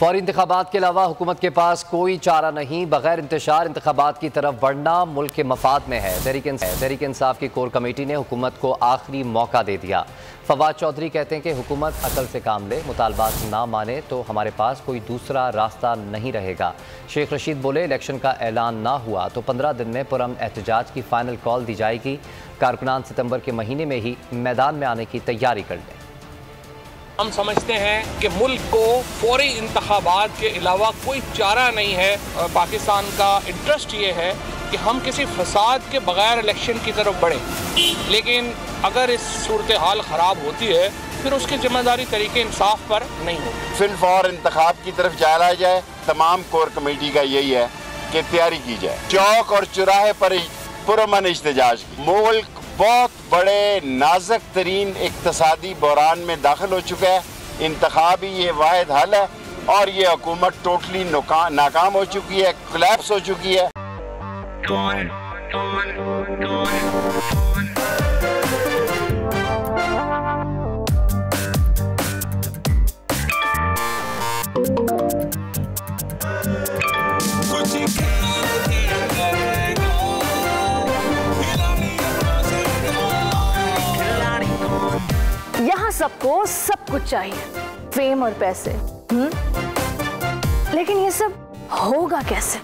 फौरी इंतखाबात के अलावा हुकूमत के पास कोई चारा नहीं। बगैर इंतशार इंतखाबात की तरफ बढ़ना मुल्क के मफाद में है। तहरीक इंसाफ की कोर कमेटी ने हुकूमत को आखिरी मौका दे दिया। फवाद चौधरी कहते हैं कि हुकूमत अकल से काम ले, मुतालबात ना माने तो हमारे पास कोई दूसरा रास्ता नहीं रहेगा। शेख रशीद बोले, इलेक्शन का ऐलान ना हुआ तो 15 दिन में पुरअमन एहतजाज की फाइनल कॉल दी जाएगी। कारकुनान सितंबर के महीने में ही मैदान में आने की तैयारी कर लें। हम समझते हैं कि मुल्क को फौरी इंतखाबात के अलावा कोई चारा नहीं है। पाकिस्तान का इंटरेस्ट ये है कि हम किसी फसाद के बगैर इलेक्शन की तरफ बढ़ें, लेकिन अगर इस सूरत हाल ख़राब होती है फिर उसकी जिम्मेदारी तरीके इंसाफ पर नहीं होगी। फिलफौर इंतखाब की तरफ चला जाए। तमाम कोर कमेटी का यही है कि तैयारी की जाए। चौक और चौराहे पर पुरअमन एहतजाज की। मुल्क बहुत बड़े नाजुक तरीन इक्तसादी बहरान में दाखिल हो चुका है। इंतखाब ही ये वाहिद हल है और ये हुकूमत टोटली नाकाम हो चुकी है, कोलैप्स हो चुकी है। यहाँ सबको सब कुछ चाहिए, फेम और पैसे। लेकिन ये सब होगा कैसे?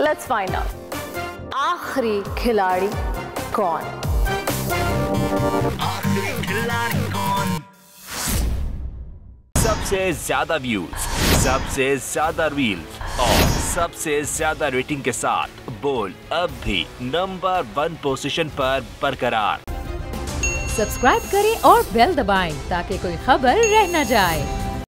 Let's find out. आखिरी खिलाड़ी कौन? सबसे ज्यादा व्यूज, सबसे ज्यादा रील्स और सबसे ज्यादा रेटिंग के साथ बोल अब भी नंबर 1 पोजीशन पर बरकरार। सब्सक्राइब करें और बेल दबाएं ताकि कोई खबर रह न जाए।